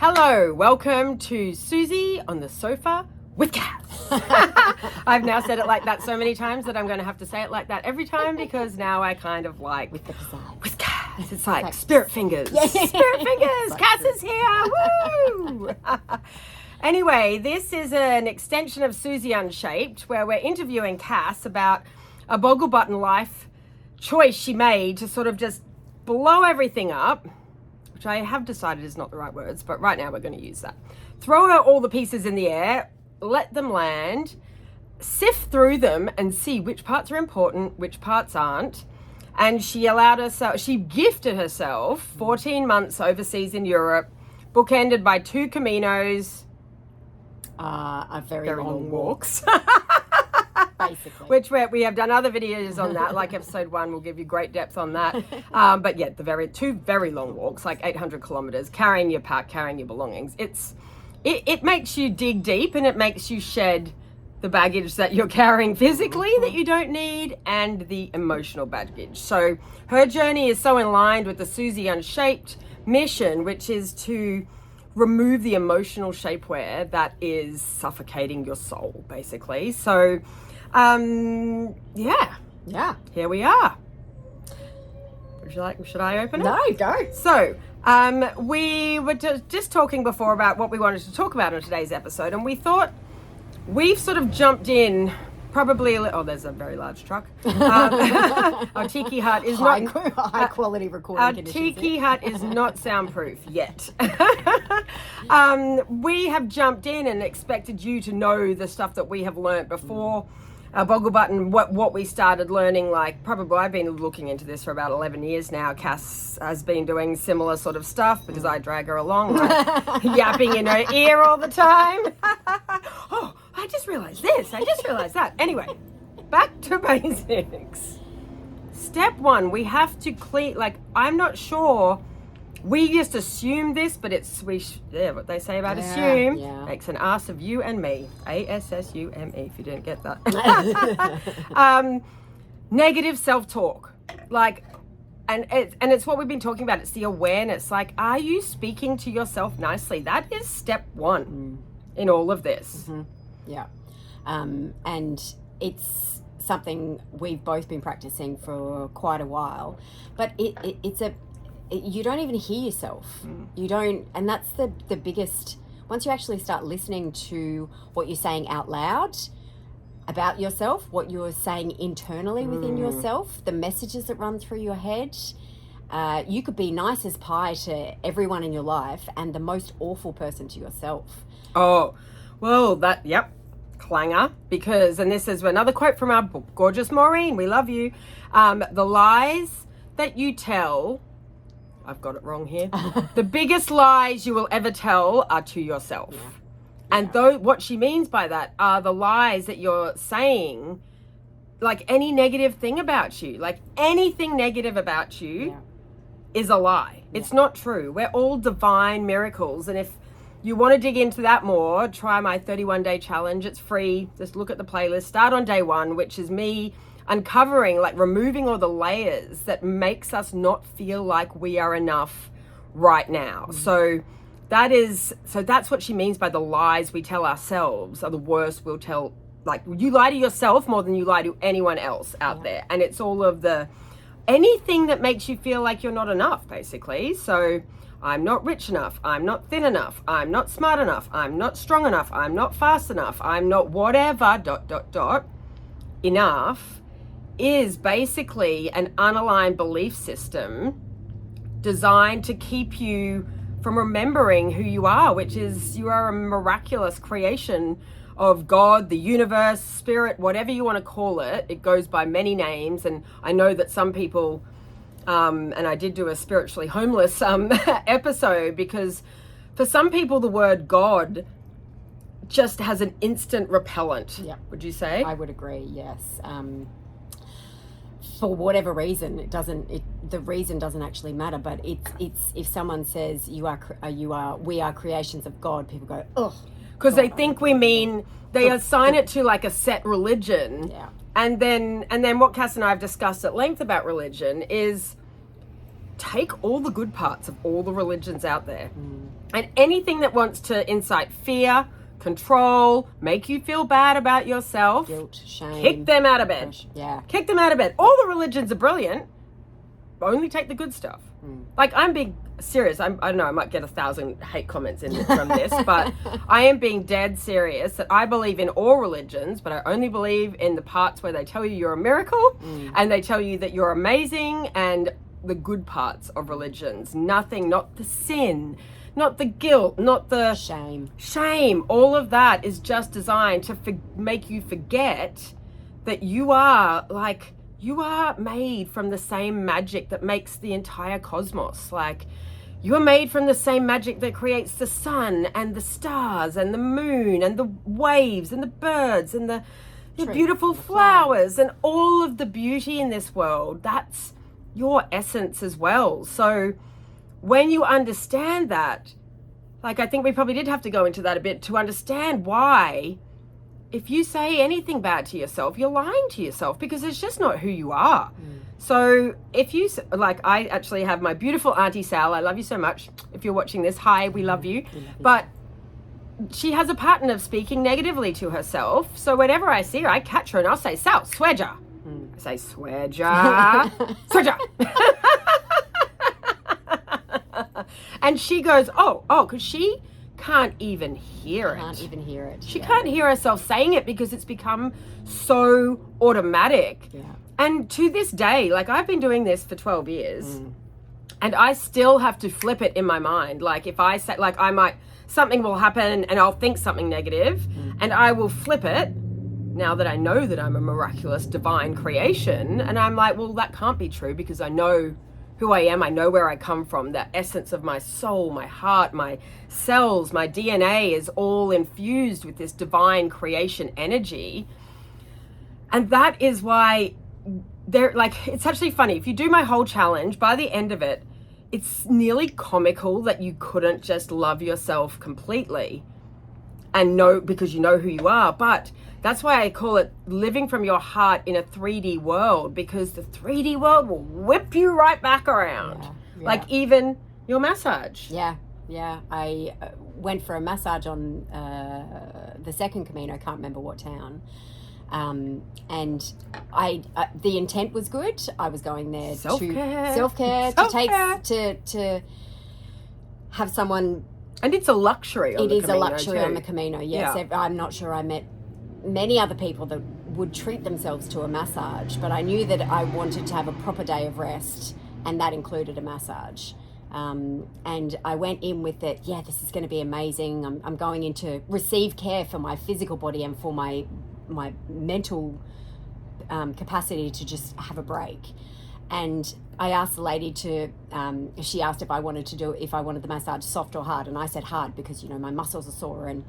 Hello, welcome to Susie on the sofa with Cass. I've now said it like that so many times that I'm going to have to say it like that every time because now I kind of like with the design. With Cass. It's like spirit fingers. Yeah. Spirit fingers. Cass is here. Woo! Anyway, this is an extension of Susie Unshaped where we're interviewing Cass about a boggle button life choice she made to sort of just blow everything up, which I have decided is not the right words, but right now we're going to use that. Throw out all the pieces in the air, let them land, sift through them and see which parts are important, which parts aren't. And she gifted herself 14 months overseas in Europe, bookended by 2 Caminos. Very long walks. Basically. Which we have done other videos on that, like episode 1 will give you great depth on that. But yeah, two very long walks, like 800 kilometers, carrying your pack, carrying your belongings. It makes you dig deep and it makes you shed the baggage that you're carrying physically that you don't need and the emotional baggage. So her journey is so in line with the Susie Unshaped mission, which is to remove the emotional shapewear that is suffocating your soul, basically. So yeah, here we are. Should I open it? No, go. So we were just talking before about what we wanted to talk about in today's episode, and we thought we've sort of jumped in probably there's a very large truck. Our tiki hut is high quality recording our conditions. Tiki hut is not soundproof yet. We have jumped in and expected you to know the stuff that we have learnt before boggle button, what we started learning. Like probably I've been looking into this for about 11 years now. Cass has been doing similar sort of stuff because I drag her along, like, yapping in her ear all the time. Oh, I just realized this. I just realized that. Anyway, back to basics. Step 1, we have to clean, I'm not sure. We just assume this, but what they say about assume makes an ass of you and me. ASSUME, if you didn't get that. Negative self-talk. And it's what we've been talking about. It's the awareness. Are you speaking to yourself nicely? That is step 1 in all of this. Mm-hmm. Yeah. And it's something we've both been practicing for quite a while, but you don't even hear yourself. You don't, and that's the biggest, once you actually start listening to what you're saying out loud about yourself, what you're saying internally within yourself, the messages that run through your head, you could be nice as pie to everyone in your life and the most awful person to yourself. Oh, well, clanger, and this is another quote from our gorgeous Moren, we love you. The lies that you tell, I've got it wrong here. The biggest lies you will ever tell are to yourself. Yeah. And what she means by that are the lies that you're saying, like any negative thing about you, like anything negative about you is a lie. Yeah. It's not true. We're all divine miracles. And if you want to dig into that more, try my 31-day challenge. It's free. Just look at the playlist. Start on day 1, which is me uncovering, removing all the layers that makes us not feel like we are enough right now. So that's what she means by the lies we tell ourselves are the worst we'll tell. You lie to yourself more than you lie to anyone else out there. And it's all of anything that makes you feel like you're not enough, basically. So I'm not rich enough. I'm not thin enough. I'm not smart enough. I'm not strong enough. I'm not fast enough. I'm not whatever, ... Enough is basically an unaligned belief system designed to keep you from remembering who you are, which is you are a miraculous creation of God, the universe, spirit, whatever you want to call it. It goes by many names. And I know that some people, and I did do a spiritually homeless episode, because for some people the word God just has an instant repellent. Yeah. Would you say? I would agree, yes. For whatever reason, the reason doesn't actually matter, but it's if someone says we are creations of God, people go, ugh. Because they think they assign it to a set religion. Yeah. And then what Cass and I have discussed at length about religion is take all the good parts of all the religions out there. And anything that wants to incite fear, control, make you feel bad about yourself, Guilt, shame. kick them out of bed. Yeah. Kick them out of bed. All the religions are brilliant. Only take the good stuff. Like, I'm being serious. I don't know, I might get 1,000 hate comments from this, but I am being dead serious that I believe in all religions, but I only believe in the parts where they tell you you're a miracle and they tell you that you're amazing, and the good parts of religions. Nothing, not the sin, not the guilt, not the shame. All of that is just designed to make you forget that you are made from the same magic that makes the entire cosmos. Like, you are made from the same magic that creates the sun and the stars and the moon and the waves and the birds and the beautiful flowers and all of the beauty in this world. That's your essence as well. So when you understand that, like, I think we probably did have to go into that a bit to understand why, if you say anything bad to yourself, you're lying to yourself, because it's just not who you are. So if you, like, I actually have my beautiful Auntie Sal, I love you so much. If you're watching this, hi, we love you. But she has a pattern of speaking negatively to herself. So whenever I see her, I catch her and I'll say, Sal, swear-ja. I say, swear-ja, swear-ja. And she goes, oh, because she can't even hear it. She can't hear herself saying it because it's become so automatic. And to this day, like, I've been doing this for 12 years and I still have to flip it in my mind. Like, if I say, like, something will happen and I'll think something negative and I will flip it now that I know that I'm a miraculous divine creation. And I'm like, well, that can't be true, because I know who I am. I know where I come from. The essence of my soul, my heart, my cells, my DNA is all infused with this divine creation energy. And that is why it's actually funny. If you do my whole challenge, by the end of it, it's nearly comical that you couldn't just love yourself completely and know, because you know who you are. But that's why I call it living from your heart in a 3D world, because the 3D world will whip you right back around. Like, even your massage. I went for a massage on the second Camino, I can't remember what town. And the intent was good. I was going there self-care, to have someone. And it's a luxury on the Camino. It is a luxury on the Camino, yes. Yeah. I'm not sure I met many other people that would treat themselves to a massage, but I knew that I wanted to have a proper day of rest, and that included a massage. And I went in with it, this is going to be amazing. I'm going in to receive care for my physical body and for my mental capacity to just have a break. And I asked the lady she asked if I wanted the massage soft or hard, and I said hard, because, my muscles are sore, and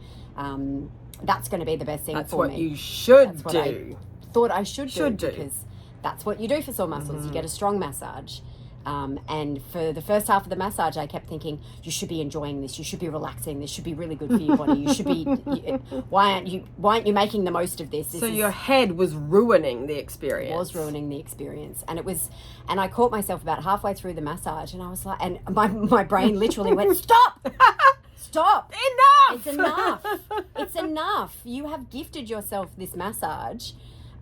that's going to be the best thing for me. That's what you should do. I thought I should do, because that's what you do for sore muscles. You get a strong massage. And for the first half of the massage, I kept thinking, you should be enjoying this. You should be relaxing. This should be really good for your body. You should be. Why aren't you making the most of this? Your head was ruining the experience. And I caught myself about halfway through the massage, and I was like, and my brain literally went, stop. Stop. Enough. It's enough. You have gifted yourself this massage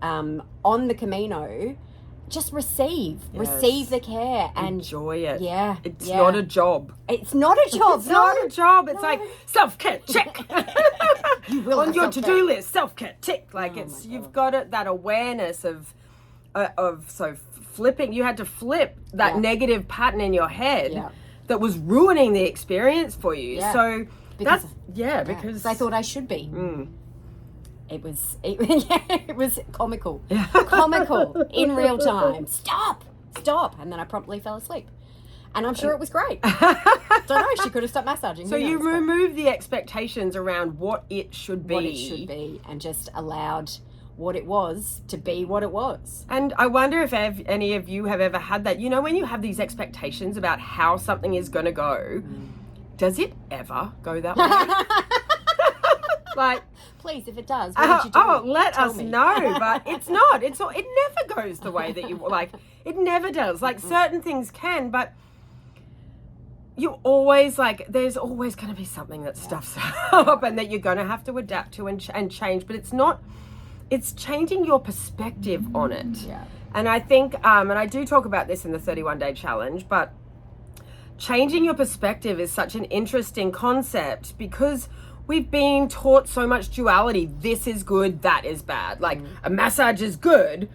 on the Camino. Just receive the care and enjoy it. It's not not a job. It's not a job. It's like self-care, check. You will on your to-do list, self-care, tick. Like, you've got that awareness of flipping. You had to flip that negative pattern in your head that was ruining the experience for you. So because I thought I should be. It was comical. Comical in real time. Stop. And then I promptly fell asleep. And I'm sure it was great. Don't know, she could have stopped massaging. So you remove the expectations around what it should be. And just allowed what it was to be what it was. And I wonder if any of you have ever had that. When you have these expectations about how something is going to go, does it ever go that way? Like, please, if it does, what did you do? Let us know. But it's not. It never goes the way that you like. It never does. Like, certain things can, but you always there's always going to be something that stuffs up and that you're going to have to adapt to and change, but it's changing your perspective on it. Yeah. And I think, and I do talk about this in the 31-day challenge, but changing your perspective is such an interesting concept because we've been taught so much duality. This is good, that is bad. Like a massage is good,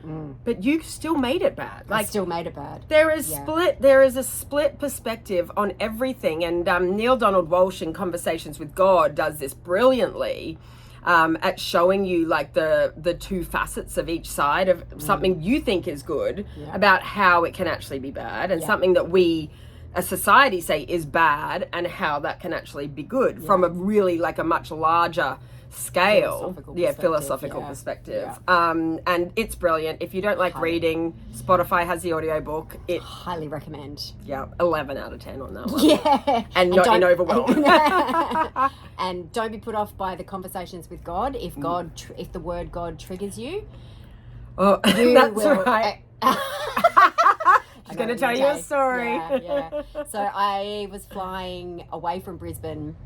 but you still made it bad. I still made it bad. There is a split perspective on everything. And Neil Donald Walsh in Conversations with God does this brilliantly at showing you like the two facets of each side of something you think is good about how it can actually be bad, and something that we as society say is bad and how that can actually be good from a really like a much larger scale. Philosophical perspective. And it's brilliant. If you don't like reading, Spotify has the audiobook. It highly recommend. 11 out of 10 on that one. And not in overwhelm. And don't be put off by the Conversations with God. If if the word God triggers you, that's right. She's going to tell you a story. Yeah. So I was flying away from Brisbane.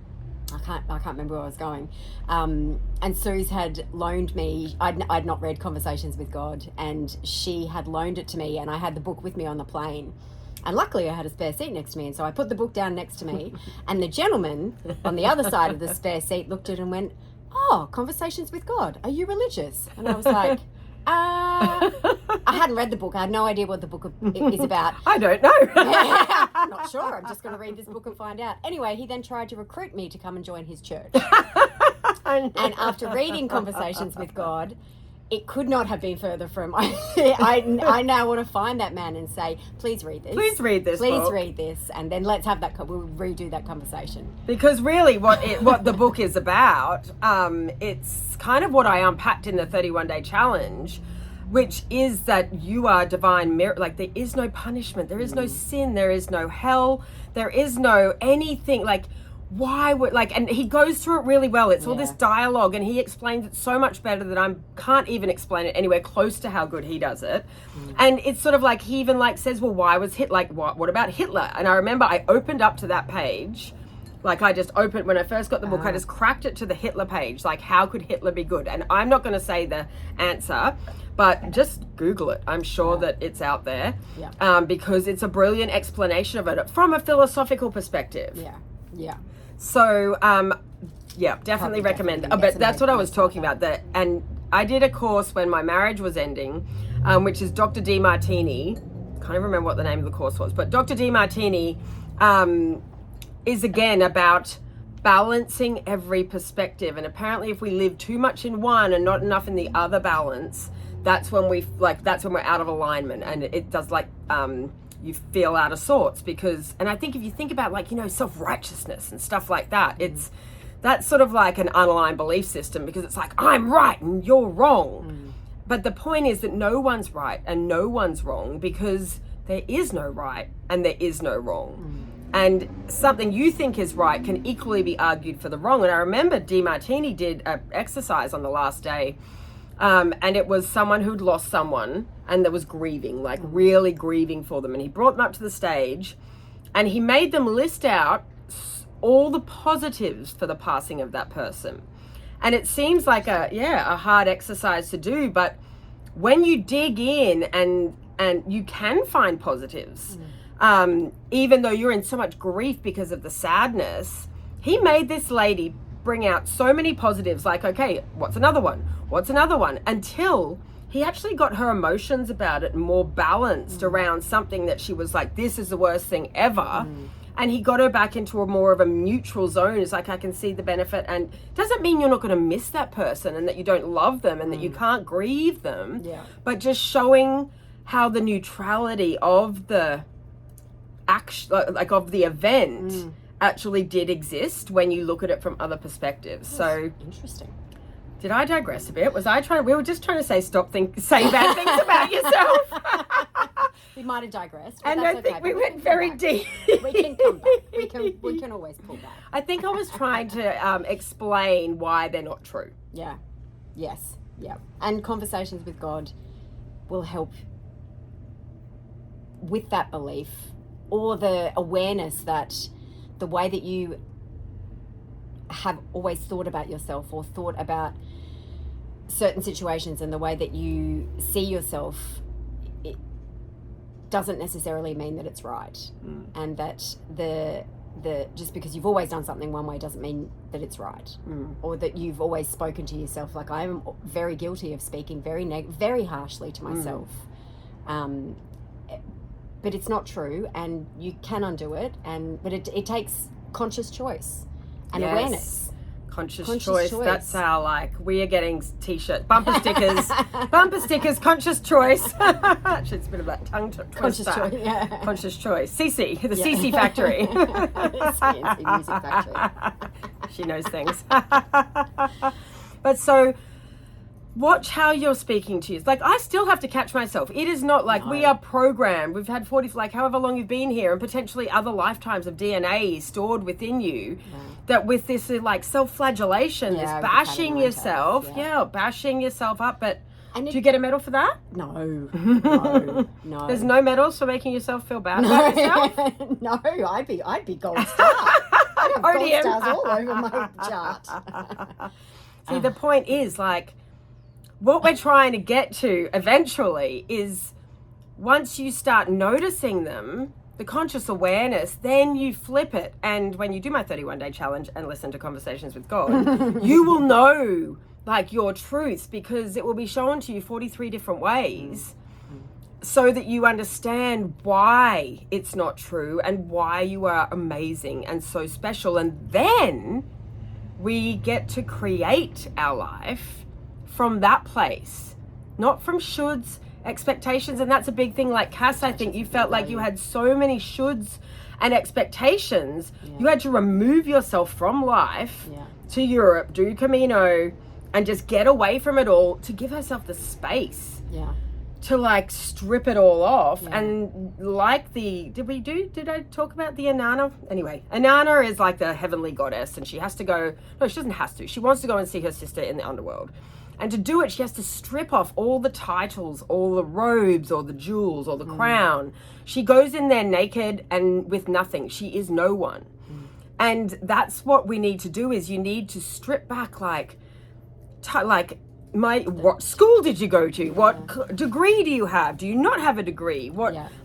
I can't remember where I was going. And Suze had loaned me, I'd not read Conversations with God, and she had loaned it to me, and I had the book with me on the plane. And luckily I had a spare seat next to me, and so I put the book down next to me, and the gentleman on the other side of the spare seat looked at it and went, "Oh, Conversations with God, are you religious?" And I was like, I hadn't read the book. I had no idea what the book is about. I don't know. I'm not sure. I'm just going to read this book and find out. Anyway, he then tried to recruit me to come and join his church. And after reading Conversations with God, it could not have been further from. I now want to find that man and say, please read this. Please read this. Please read this, and then let's have that. We'll redo that conversation. Because really, what the book is about, it's kind of what I unpacked in the 31-day challenge, which is that you are divine mirror. Like there is no punishment, there is no sin, there is no hell, there is no anything. Like why would and he goes through it really well. It's all this dialogue, and he explains it so much better that I can't even explain it anywhere close to how good he does it. And it's sort of like he even says, well, why was Hitler, what about Hitler? And I remember I opened up to that page, I just opened when I first got the book, I just cracked it to the Hitler page, how could Hitler be good? And I'm not going to say the answer, but just Google it. I'm sure that it's out there, because it's a brilliant explanation of it from a philosophical perspective. So, definitely recommend it. But that's what I was talking about. And I did a course when my marriage was ending, which is Dr. DeMartini. Can't even remember what the name of the course was, but Dr. DeMartini is again about balancing every perspective. And apparently, if we live too much in one and not enough in the other balance, that's when that's when we're out of alignment, and it does you feel out of sorts. Because, and I think if you think about self-righteousness and stuff like that, that's sort of like an unaligned belief system, because it's I'm right and you're wrong. But the point is that no one's right and no one's wrong, because there is no right and there is no wrong. And something you think is right can equally be argued for the wrong. And I remember DeMartini did an exercise on the last day, and it was someone who'd lost someone and that was grieving, really grieving for them. And he brought them up to the stage and he made them list out all the positives for the passing of that person. And it seems like a hard exercise to do, but when you dig in and you can find positives, even though you're in so much grief because of the sadness, he made this lady bring out so many positives, okay, what's another one? What's another one? Until he actually got her emotions about it more balanced around something that she was this is the worst thing ever. And he got her back into a more of a neutral zone. It's I can see the benefit, and doesn't mean you're not going to miss that person and that you don't love them and that you can't grieve them, but just showing how the neutrality of the of the event actually did exist when you look at it from other perspectives. So interesting. Did I digress a bit? We were just trying to say say bad things about yourself. We might have digressed. And I think we went very deep. We can come back. We can always pull back. I think I was trying to explain why they're not true. Yeah. Yes. Yeah. And Conversations with God will help with that belief, or the awareness that the way that you have always thought about yourself or thought about certain situations and the way that you see yourself, it doesn't necessarily mean that it's right. And that the just because you've always done something one way doesn't mean that it's right. Or that you've always spoken to yourself. Like, I am very guilty of speaking very harshly to myself. But it's not true, and you can undo it, but it takes conscious choice and awareness. Conscious choice. That's our, like, we are getting t-shirts, bumper stickers, conscious choice. Actually, it's a bit of that tongue twister. Conscious choice, yeah. Conscious choice. Cece, the Cece factory. CNC Music Factory. She knows things. But so, watch how you're speaking to you. Like, I still have to catch myself. It is not like we are programmed. We've had 40, like however long you've been here, and potentially other lifetimes of DNA stored within you. That with this, like, self-flagellation, this bashing yourself, bashing yourself up. But do you get a medal for that? No. There's no medals for making yourself feel bad about yourself? No, I'd be gold star. I'd have gold stars all over my chart. See, the point is, like, what we're trying to get to eventually is once you start noticing them, the conscious awareness, then you flip it. And when you do my 31-day challenge and listen to Conversations with God, you will know, like, your truths, because it will be shown to you 43 different ways so that you understand why it's not true and why you are amazing and so special. And then we get to create our life from that place, not from shoulds, expectations. And that's a big thing. Like, Cass, I think you felt like you had so many shoulds and expectations. You had to remove yourself from life to Europe, do Camino, and just get away from it all to give herself the space to, like, strip it all off. And like did I talk about the Inanna? Anyway, Inanna is like the heavenly goddess, and she has to go, no, she doesn't have to. She wants to go and see her sister in the underworld. And to do it, she has to strip off all the titles, all the robes, or the jewels, or the crown. She goes in there naked and with nothing. She is no one. And that's what we need to do, is you need to strip back, like, what school did you go to? What degree do you have? Do you not have a degree?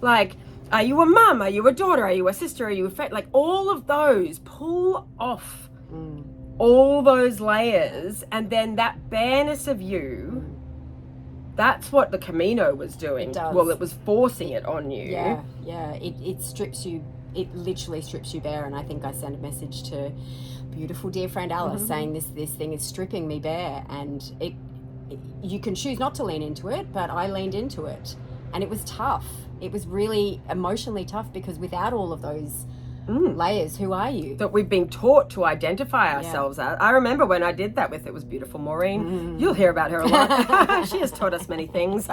Like, are you a mum? Are you a daughter? Are you a sister? Are you a friend? Like, all of those, pull off all those layers, and then that bareness of you, that's what the Camino was doing. Well, it was forcing it on you. It strips you, it literally strips you bare. And I think I sent a message to beautiful dear friend Alice saying this thing is stripping me bare, and you can choose not to lean into it, but I leaned into it, and it was tough. It was really emotionally tough, because without all of those layers, who are you? That we've been taught to identify ourselves as. I remember when I did that with It Was Beautiful Moren. You'll hear about her a lot. She has taught us many things.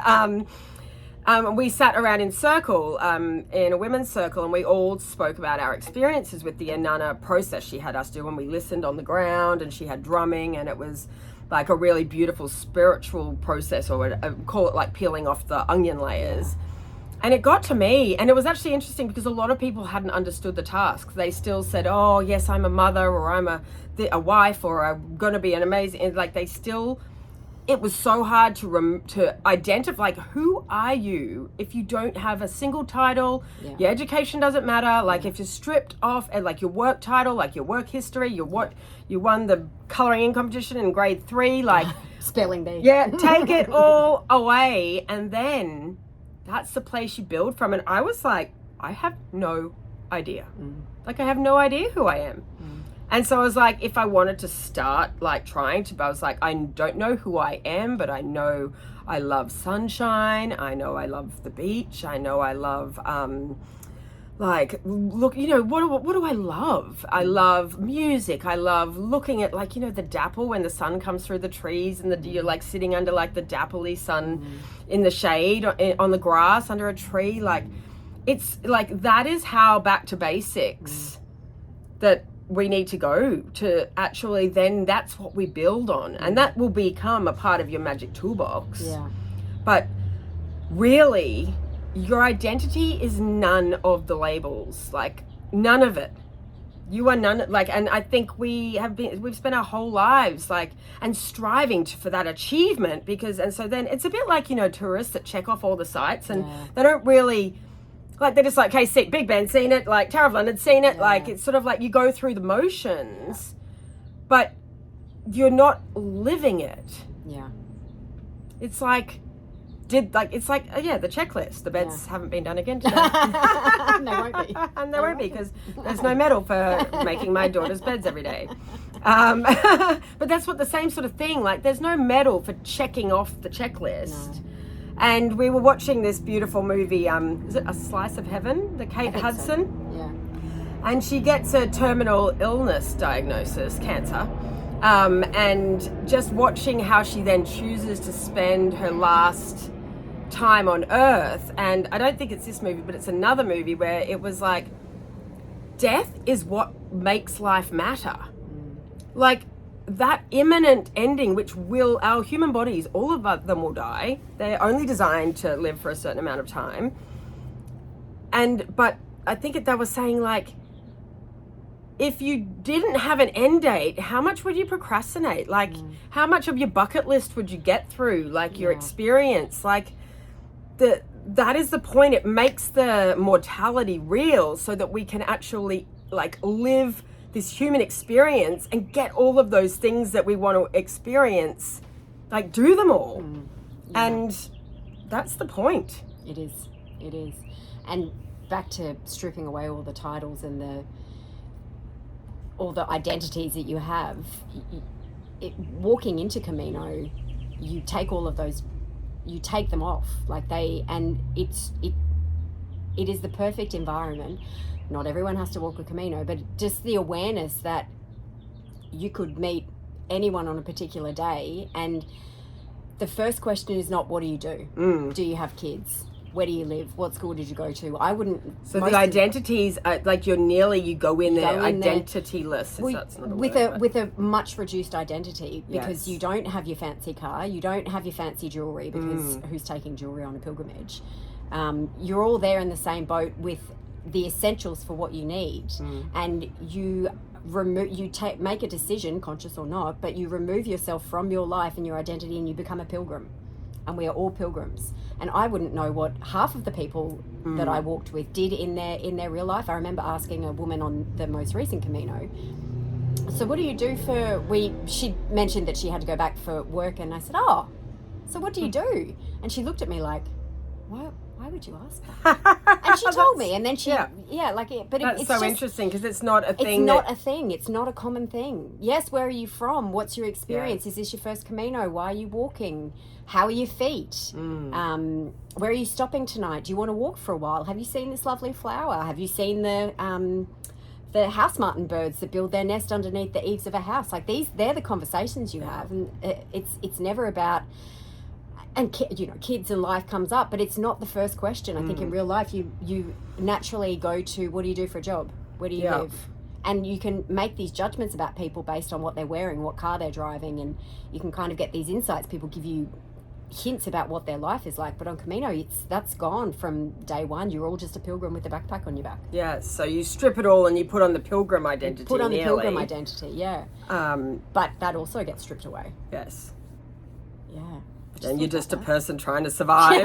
We sat around in circle, in a women's circle, and we all spoke about our experiences with the Inanna process she had us do, and we listened on the ground, and she had drumming, and it was like a really beautiful spiritual process, or call it like peeling off the onion layers. And it got to me, and it was actually interesting because a lot of people hadn't understood the task. They still said, oh, yes, I'm a mother, or I'm a wife, or I'm going to be an amazing, and like it was so hard to identify, like, who are you if you don't have a single title? Your education doesn't matter. Like, if you're stripped off, and like your work title, like your work history, you won the colouring in competition in grade 3, like spelling bee. Take it all away, and then that's the place you build from. And I was like, I have no idea. Like, I have no idea who I am. And so I was like, if I wanted to start, like, I was like, I don't know who I am, but I know I love sunshine. I know I love the beach. I know I love, what do I love? I love music. I love looking at, like, the dapple when the sun comes through the trees, and you're like sitting under like the dappley sun in the shade on the grass under a tree. Like, it's like, that is how back to basics that we need to go to actually, then that's what we build on, and that will become a part of your magic toolbox. But really, your identity is none of the labels, like, none of it. You are none, like, and I think we've spent our whole lives, like, and striving for that achievement and so then it's a bit like, tourists that check off all the sites and they don't really, like, they're just like, hey, see, Big Ben, seen it, like, Tower of London, seen it, like, it's sort of like you go through the motions, but you're not living it. Yeah. It's like, the checklist. The beds haven't been done again today. And they won't be. And they won't be because there's no medal for making my daughter's beds every day. But that's the same sort of thing. Like, there's no medal for checking off the checklist. No. And we were watching this beautiful movie, is it A Slice of Heaven? The Kate Hudson? So. Yeah. And she gets a terminal illness diagnosis, cancer. And just watching how she then chooses to spend her last time on Earth, and I don't think it's this movie, but it's another movie where it was like, death is what makes life matter. Like, that imminent ending, which our human bodies, all of them will die. They're only designed to live for a certain amount of time. But I think they were saying, like, if you didn't have an end date, how much would you procrastinate? Like, how much of your bucket list would you get through? Like, your experience, like, that is the point. It makes the mortality real so that we can actually, like, live this human experience and get all of those things that we want to experience, like, do them all. And that's the point. It is. And back to stripping away all the titles and all the identities that you have, walking into Camino, you take all of those, you take them off, it is the perfect environment. Not everyone has to walk a Camino, but just the awareness that you could meet anyone on a particular day, and the first question is not, what do you do? Do you have kids? Where do you live? What school did you go to? I wouldn't. So the identities are like, you go in there identityless. With a much reduced identity, because you don't have your fancy car, you don't have your fancy jewelry, because who's taking jewelry on a pilgrimage? You're all there in the same boat with the essentials for what you need, and you make a decision, conscious or not, but you remove yourself from your life and your identity, and you become a pilgrim. And we are all pilgrims. And I wouldn't know what half of the people that I walked with did in their real life. I remember asking a woman on the most recent Camino, so what do you do she mentioned that she had to go back for work, and I said, so what do you do? And she looked at me like, why would you ask that? And she told me, and then but it's so interesting, because it's not a thing. It's not a thing. It's not a common thing. Yes, where are you from? What's your experience? Is this your first Camino? Why are you walking? How are your feet? Where are you stopping tonight? Do you want to walk for a while? Have you seen this lovely flower? Have you seen the house martin birds that build their nest underneath the eaves of a house? Like, they're the conversations you have, and it's never about. And kids and life comes up, but it's not the first question. I think in real life, you naturally go to, what do you do for a job? Where do you live? And you can make these judgments about people based on what they're wearing, what car they're driving, and you can kind of get these insights. People give you hints about what their life is like, but on Camino, that's gone from day one. You're all just a pilgrim with a backpack on your back. Yeah, so you strip it all and you put on the pilgrim identity. The pilgrim identity, yeah. But that also gets stripped away. Yes. Yeah. And you're just a person trying to survive.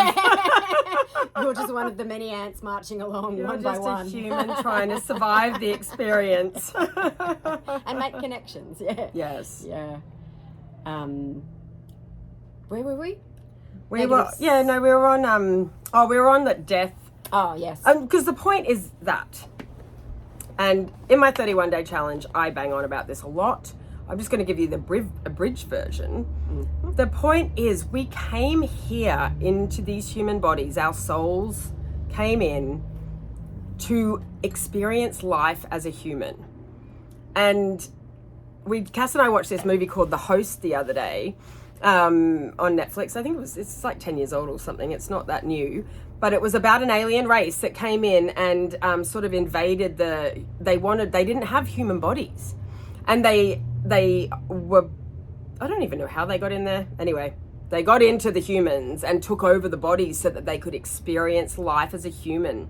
You're just one of the many ants marching along one by one. You're just a human trying to survive the experience. And make connections, yeah. Yes. Yeah. Where were we? We were on that death. Oh, yes. Because the point is that, and in my 31-day challenge, I bang on about this a lot. I'm just going to give you the abridged version. The point is, we came here into these human bodies, our souls came in to experience life as a human. And Cass and I watched this movie called The Host the other day, on Netflix. I think it's like 10 years old or something. It's not that new. But it was about an alien race that came in and sort of invaded they didn't have human bodies. And they were, I don't even know how they got in there. Anyway, they got into the humans and took over the bodies so that they could experience life as a human.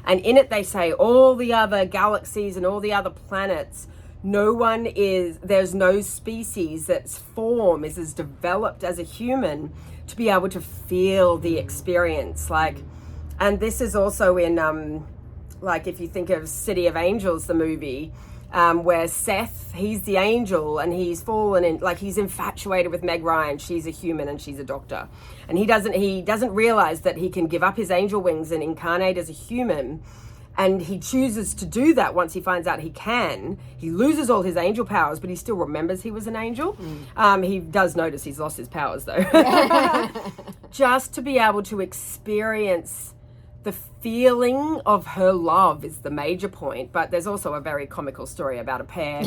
And in it, they say all the other galaxies and all the other planets, there's no species that's form is as developed as a human to be able to feel the experience. Like, and this is also in, like, if you think of City of Angels, the movie, where Seth, he's the angel and he's fallen in, like, he's infatuated with Meg Ryan. She's a human and she's a doctor. And he doesn't realize that he can give up his angel wings and incarnate as a human. And he chooses to do that once he finds out he can. He loses all his angel powers, but he still remembers he was an angel. He does notice he's lost his powers, though. Just to be able to experience the feeling of her love is the major point. But there's also a very comical story about a pear,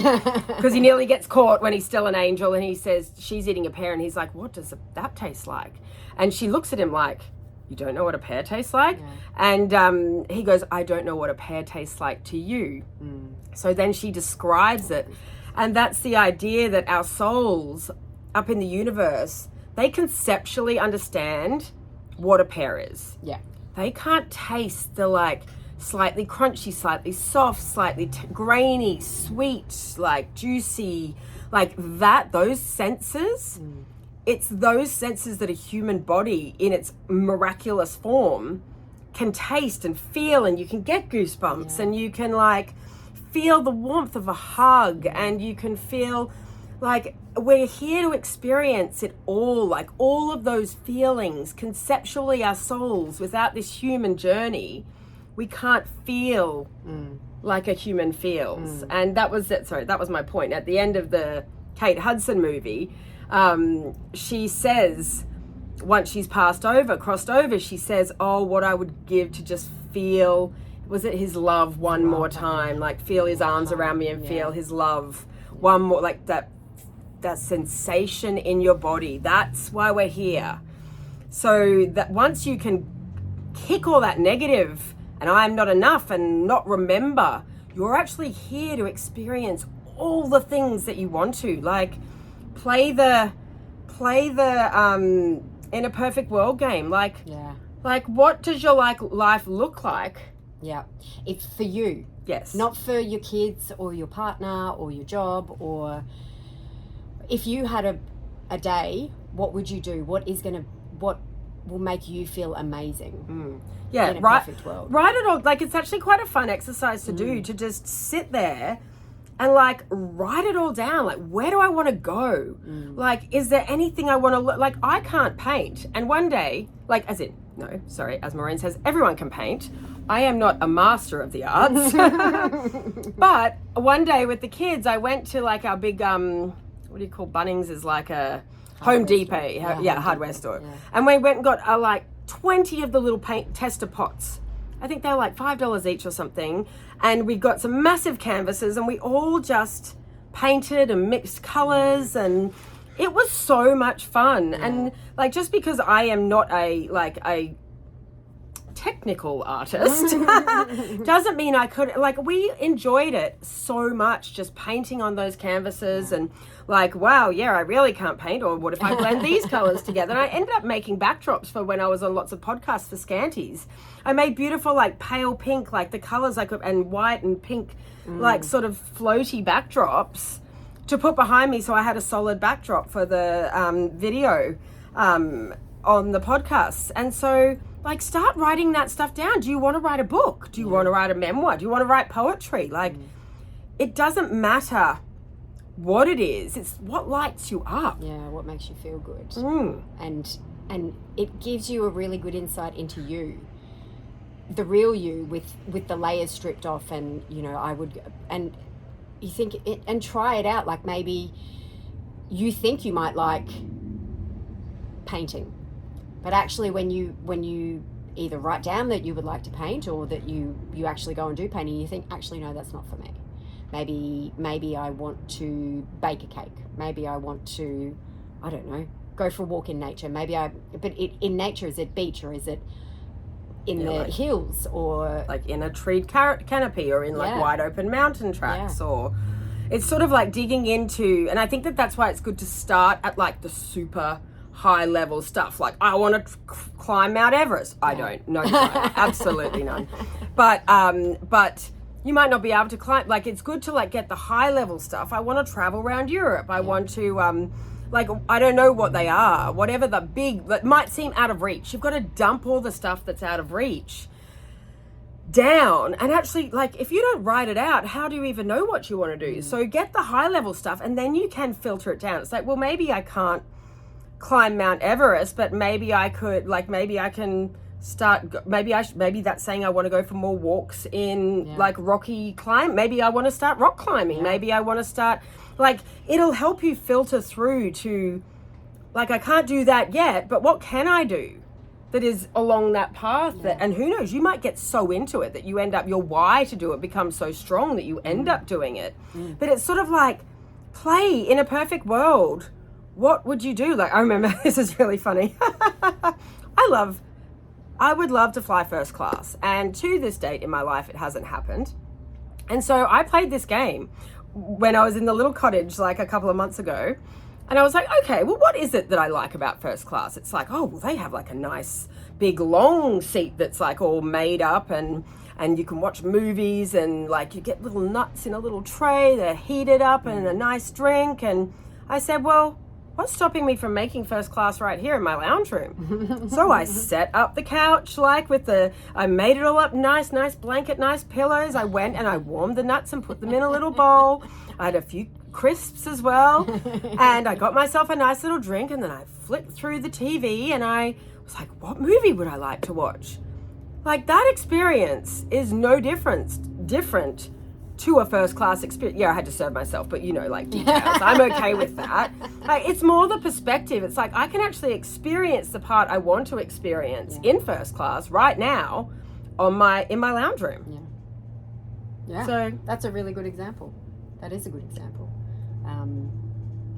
because he nearly gets caught when he's still an angel, and he says she's eating a pear, and he's like, what does that taste like? And she looks at him like, you don't know what a pear tastes like? Yeah. And he goes, I don't know what a pear tastes like to you. So then she describes it. And that's the idea that our souls up in the universe, they conceptually understand what a pear is. Yeah. They can't taste the, like, slightly crunchy, slightly soft, slightly grainy, sweet, like juicy, like that, those senses. It's those senses that a human body in its miraculous form can taste and feel, and you can get goosebumps, and you can, like, feel the warmth of a hug, and you can feel like we're here to experience it all, like all of those feelings. Conceptually, our souls, without this human journey, we can't feel like a human feels. And that was it. Sorry, that was my point. At the end of the Kate Hudson movie, she says, once she's crossed over, she says, oh, what I would give to just feel, was it his love one more time, like feel his arms around me and feel his love one more, like that sensation in your body. That's why we're here. So that once you can kick all that negative and I'm not enough and not remember, you're actually here to experience all the things that you want to, like play the in a perfect world game, like what does your life look like? It's for you. Yes. Not for your kids or your partner or your job. Or if you had a day, what would you do? What will make you feel amazing? Yeah, in a perfect world. Write it all. Like, it's actually quite a fun exercise to do, to just sit there and, like, write it all down. Like, where do I want to go? Like, is there anything I want to look? Like, I can't paint. And one day, like, as Moren says, everyone can paint. I am not a master of the arts. But one day with the kids, I went to, like, our big, what do you call, Bunnings is like a Home Depot. Hardware store. Yeah. And we went and got, like, 20 of the little paint tester pots. I think they were like $5 each or something. And we got some massive canvases and we all just painted and mixed colors, and it was so much fun. And, like, just because I am not a technical artist doesn't mean I could, like, we enjoyed it so much just painting on those canvases and, like, wow, I really can't paint, or what if I blend these colors together? And I ended up making backdrops for when I was on lots of podcasts for Scanties. I made beautiful, like, pale pink, like the colors I could, and white and pink, like sort of floaty backdrops to put behind me, so I had a solid backdrop for the video on the podcasts. And so, like, start writing that stuff down. Do you want to write a book? Do you want to write a memoir? Do you want to write poetry? Like, it doesn't matter what it is. It's what lights you up. Yeah, what makes you feel good. And it gives you a really good insight into you. The real you with the layers stripped off. And, you know, and you think it, and try it out. Like, maybe you think you might like painting, but actually when you either write down that you would like to paint, or that you actually go and do painting, you think, actually, no, that's not for me. Maybe I want to bake a cake. Maybe I want to, I don't know, go for a walk in nature. In nature, is it beach, or is it in the hills, or like in a treed canopy, or in like wide open mountain tracks, or it's sort of like digging into, and I think that's why it's good to start at like the super high level stuff. Like, I want to climb Mount Everest. I don't. No, absolutely none. But you might not be able to climb. Like, it's good to like get the high level stuff. I want to travel around Europe. I want to like, I don't know what they are. Whatever the big that might seem out of reach. You've got to dump all the stuff that's out of reach down, and actually, like, if you don't write it out, how do you even know what you want to do? So get the high level stuff, and then you can filter it down. It's like, well, maybe I can't climb Mount Everest, but maybe I could, like, maybe I can start, maybe that's saying I want to go for more walks in like rocky climb. Maybe I want to start rock climbing. Maybe I want to start, like, it'll help you filter through to, like, I can't do that yet, but what can I do that is along that path? That, and who knows, you might get so into it that you end up, your why to do it becomes so strong that you end up doing it. But it's sort of like, play in a perfect world. What would you do? Like, I remember, this is really funny. I would love to fly first class. And to this date in my life, it hasn't happened. And so I played this game when I was in the little cottage like a couple of months ago. And I was like, okay, well, what is it that I like about first class? It's like, oh, well, they have like a nice big long seat that's like all made up, and you can watch movies, and like you get little nuts in a little tray, they're heated up, and a nice drink. And I said, well, what's stopping me from making first class right here in my lounge room? So I set up the couch, like I made it all up nice blanket, nice pillows. I went and I warmed the nuts and put them in a little bowl. I had a few crisps as well. And I got myself a nice little drink, and then I flicked through the TV, and I was like, what movie would I like to watch? Like, that experience is no different to a first class experience. Yeah, I had to serve myself, but you know, like, details. I'm okay with that. Like, it's more the perspective. It's like, I can actually experience the part I want to experience in first class right now in my lounge room. Yeah. So that's a really good example. That is a good example.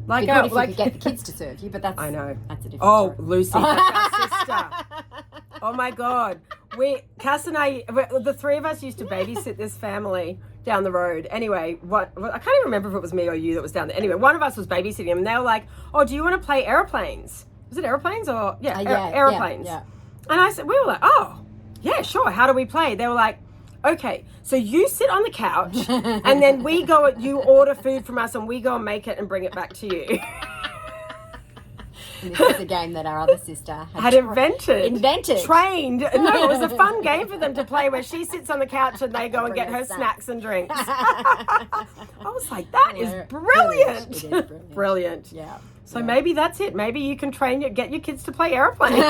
Like, good if you could get the kids to serve you, but that's, I know. That's a different Oh, story. Lucy, that's our sister. Oh my God. Cass and I, the three of us used to babysit this family down the road. Anyway, I can't even remember if it was me or you that was down there. Anyway, one of us was babysitting them, and they were like, oh, do you want to play airplanes? Was it airplanes or, airplanes? Yeah. And I said, we were like, oh, yeah, sure. How do we play? They were like, okay, so you sit on the couch, and then you order food from us, and we go and make it and bring it back to you. And this is a game that our other sister had invented. Trained. No, it was a fun game for them to play where she sits on the couch and they go and get her snacks and drinks. I was like, that is brilliant. It is brilliant. Brilliant. Yeah. So maybe that's it. Maybe you can get your kids to play airplanes.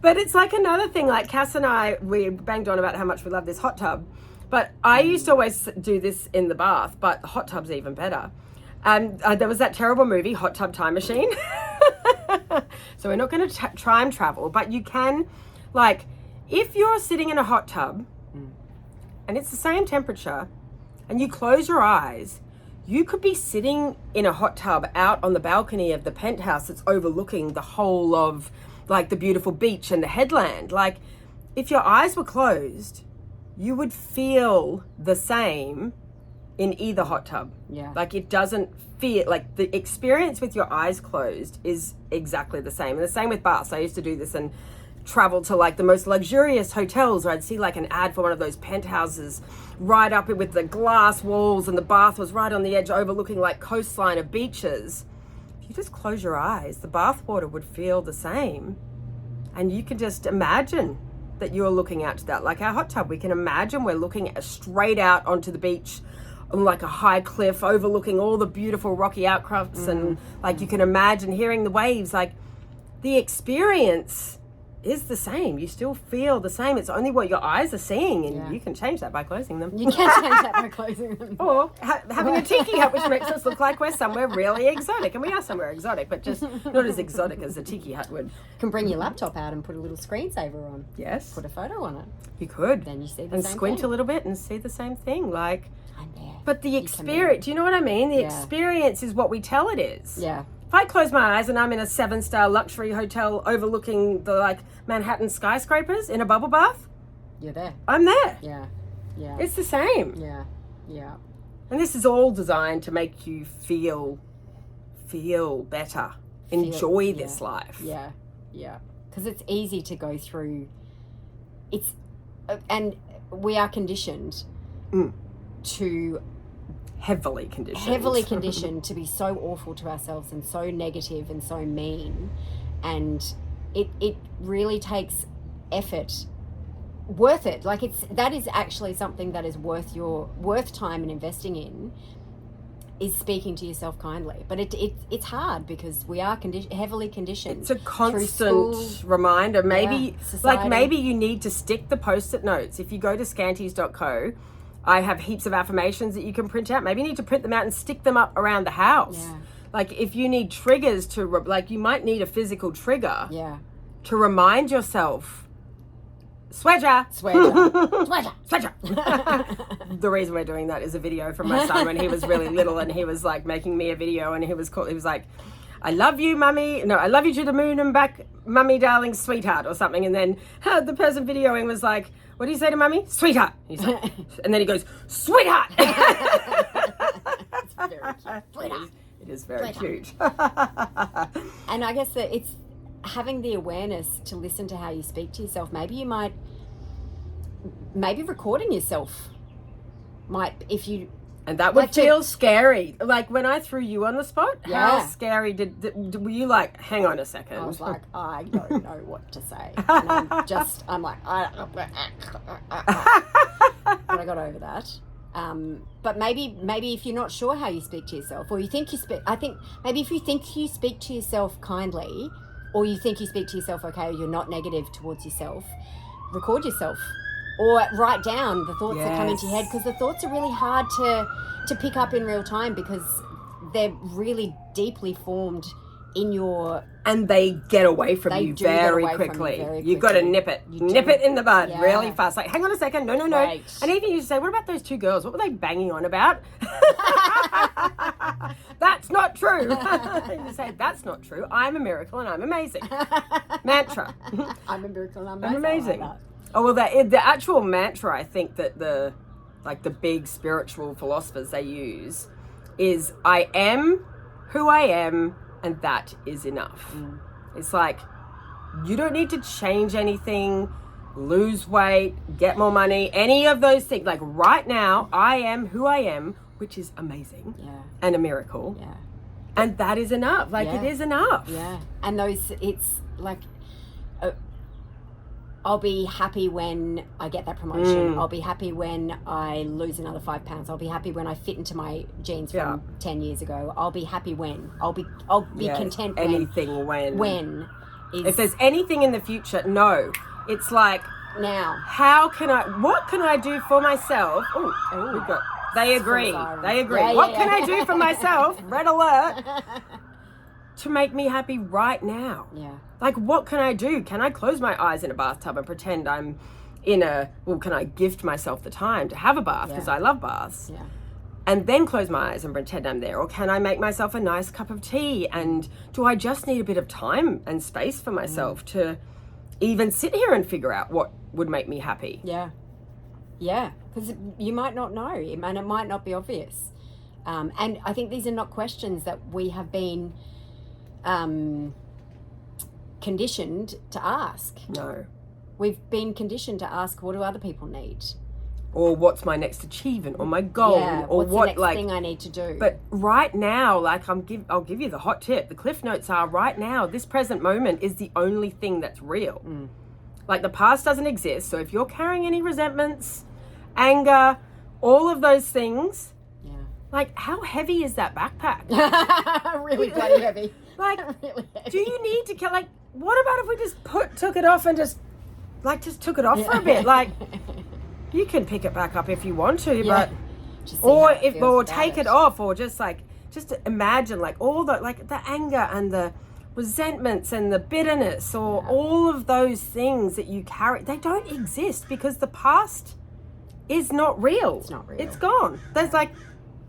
But it's like another thing, like Cass and I, we banged on about how much we love this hot tub. But I used to always do this in the bath, but the hot tub's even better. And there was that terrible movie, Hot Tub Time Machine. So we're not going to time travel, but you can, like, if you're sitting in a hot tub and it's the same temperature and you close your eyes, you could be sitting in a hot tub out on the balcony of the penthouse that's overlooking the whole of, like, the beautiful beach and the headland. Like, if your eyes were closed, you would feel the same in either hot tub. Yeah. Like, it doesn't feel, like, the experience with your eyes closed is exactly the same. And the same with baths. I used to do this and travel to, like, the most luxurious hotels where I'd see, like, an ad for one of those penthouses right up with the glass walls, and the bath was right on the edge overlooking, like, coastline of beaches. If you just close your eyes, the bath water would feel the same. And you can just imagine that you're looking out to that. Like our hot tub, we can imagine we're looking straight out onto the beach on like a high cliff overlooking all the beautiful rocky outcrops, and like you can imagine hearing the waves. Like, the experience is the same. You still feel the same. It's only what your eyes are seeing, and you can change that by closing them. You can change that by closing them. Or having a tiki hut, which makes us look like we're somewhere really exotic. And we are somewhere exotic, but just not as exotic as a tiki hut would. You can bring your laptop out and put a little screensaver on. Yes. Put a photo on it. You could. Then you see the and same squint thing. a little bit and see the same thing. Like, I'm there. but the experience, do you know what I mean? The experience is what we tell it is. Yeah. If I close my eyes and I'm in a 7-star luxury hotel overlooking the, like, Manhattan skyscrapers in a bubble bath, You're there. I'm there. Yeah. Yeah. It's the same. Yeah. Yeah. And this is all designed to make you feel feel better, enjoy this life. Yeah, because it's easy to go through. And we are conditioned to heavily conditioned to be so awful to ourselves and so negative and so mean, and it really takes effort, worth it. Like that is actually something that is worth time and investing in, is speaking to yourself kindly. But it's hard because we are heavily conditioned. It's a constant reminder. Maybe maybe you need to stick the post-it notes. If you go to scanties.co, I have heaps of affirmations that you can print out. Maybe you need to print them out and stick them up around the house. Yeah. Like if you need triggers you might need a physical trigger. Yeah. To remind yourself, sweater. The reason we're doing that is a video from my son when he was really little, and he was like making me a video, and he was like, I love you, mummy. No, I love you to the moon and back, mummy, darling, sweetheart, or something. And then the person videoing was like, what do you say to mummy? Sweetheart. He's like, and then he goes, sweetheart. It's very cute. Sweetheart. It is very cute. And I guess that it's having the awareness to listen to how you speak to yourself. Maybe recording yourself and that would feel scary. Like when I threw you on the spot, how scary were you? Like, hang on a second. I was like, I don't know what to say. And I'm like, but I got over that. But maybe if you're not sure how you speak to yourself, or you think maybe if you think you speak to yourself kindly, or you think you speak to yourself okay, or you're not negative towards yourself, record yourself. Or write down the thoughts that come into your head, because the thoughts are really hard to pick up in real time, because they're really deeply formed in your... And they get away from you very quickly. You've got to nip it in the bud really fast. Like, hang on a second, no. Right. And even you say, what about those two girls? What were they banging on about? That's not true. You say, that's not true. I'm a miracle and I'm amazing. Mantra. I'm a miracle and I'm amazing. Like Oh, well, the actual mantra, I think that the big spiritual philosophers they use is, I am who I am, and that is enough. It's like, you don't need to change anything, lose weight, get more money, any of those things. Like right now, I am who I am, which is amazing and a miracle. Yeah. And that is enough. Like it is enough. Yeah. And it's like... I'll be happy when I get that promotion. I'll be happy when I lose another 5 pounds. I'll be happy when I fit into my jeans from 10 years ago. I'll be happy when. I'll be content when. Anything when. When. If there's anything in the future, no. It's like, now. What can I do for myself? They agree. What can I do for myself? Red alert. To make me happy right now. Yeah. Like, what can I do? Can I close my eyes in a bathtub and pretend I'm can I gift myself the time to have a bath because I love baths? Yeah. And then close my eyes and pretend I'm there? Or can I make myself a nice cup of tea? And do I just need a bit of time and space for myself to even sit here and figure out what would make me happy? Yeah. Yeah. Because you might not know, and it might not be obvious. And I think these are not questions that we have been... conditioned to ask. No. We've been conditioned to ask, what do other people need? Or what's my next achievement or my goal? Or what's the next thing I need to do? But right now, I'll give you the hot tip. The cliff notes are right now, this present moment is the only thing that's real. Like the past doesn't exist. So if you're carrying any resentments, anger, all of those things, like how heavy is that backpack? Really bloody heavy. Like, really heavy. Do you need to like? What about if we just took it off and just took it off for a bit? Like, you can pick it back up if you want to, but take it off, or just imagine all the anger and the resentments and the bitterness, or all of those things that you carry. They don't exist because the past is not real. It's not real. It's gone.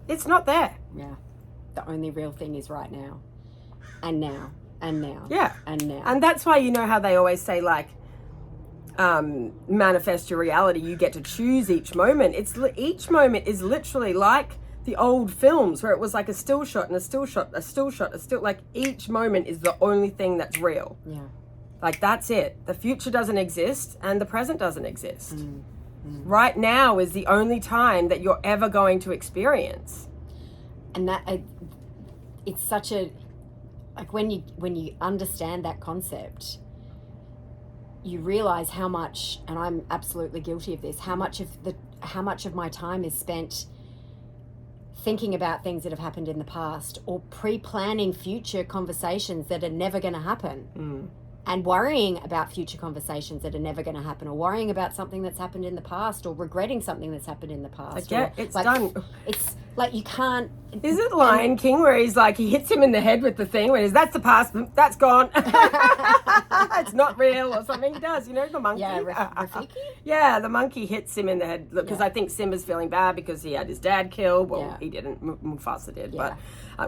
It's not there. Yeah. The only real thing is right now. And now. And now. Yeah. And now. And that's why you know how they always say manifest your reality. You get to choose each moment. Each moment is literally like the old films where it was like a still shot and a still shot, a still shot, a still, like each moment is the only thing that's real. Yeah. Like that's it. The future doesn't exist and the present doesn't exist. Right now is the only time that you're ever going to experience. And that it's such a, like when you understand that concept, you realize how much, and I'm absolutely guilty of this, how much of my time is spent thinking about things that have happened in the past or pre-planning future conversations that are never going to happen. And worrying about future conversations that are never going to happen, or worrying about something that's happened in the past, or regretting something that's happened in the past. Yeah, or, it's like, done. It's like you can't. Is it Lion King where he's like, he hits him in the head with the thing when he's, that's the past, that's gone. It's not real or something. He does, you know, the monkey. Yeah, Rafiki? Yeah, the monkey hits him in the head because I think Simba's feeling bad because he had his dad killed. Well, he didn't. Mufasa did, but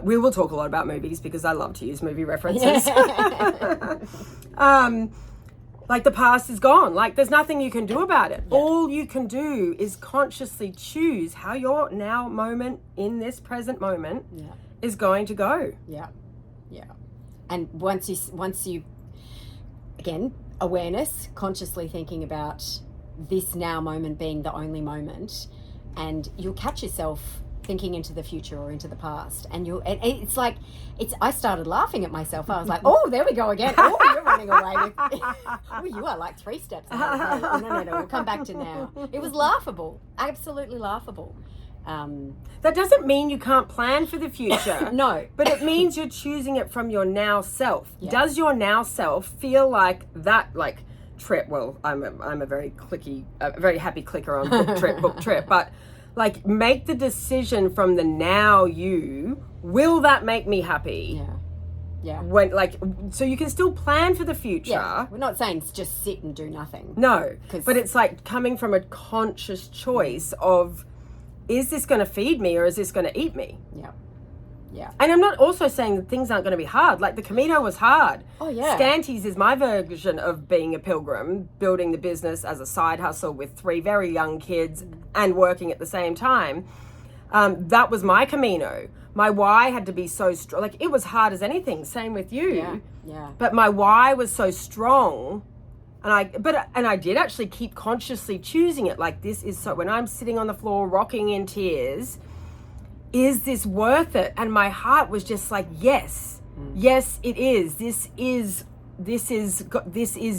we will talk a lot about movies because I love to use movie references. Like the past is gone. Like there's nothing you can do about it. Yeah. All you can do is consciously choose how your now moment in this present moment is going to go. Yeah. Yeah. And once you again, awareness, consciously thinking about this now moment being the only moment, and you'll catch yourself thinking into the future or into the past, and I started laughing at myself. I was like, oh, there we go again. Oh, you're running away with oh, you are like 3 steps ahead. No, we'll come back to now. It was laughable, absolutely laughable. That doesn't mean you can't plan for the future. No, but it means you're choosing it from your now self. Does your now self feel like that, like trip? Well, I'm a very very happy clicker on book trip, but like make the decision from the now you. Will that make me happy? Yeah. When so you can still plan for the future. Yeah. We're not saying just sit and do nothing. No, but it's like coming from a conscious choice of, is this going to feed me or is this going to eat me? Yeah. Yeah. And I'm not also saying that things aren't going to be hard. Like the Camino was hard. Oh, yeah. Scanties is my version of being a pilgrim, building the business as a side hustle with 3 very young kids and working at the same time. That was my Camino. My why had to be so strong. Like it was hard as anything. Same with you. Yeah. But my why was so strong. And I did actually keep consciously choosing it. Like this is so, when I'm sitting on the floor rocking in tears, is this worth it? And my heart was just like, yes, yes, it is. This is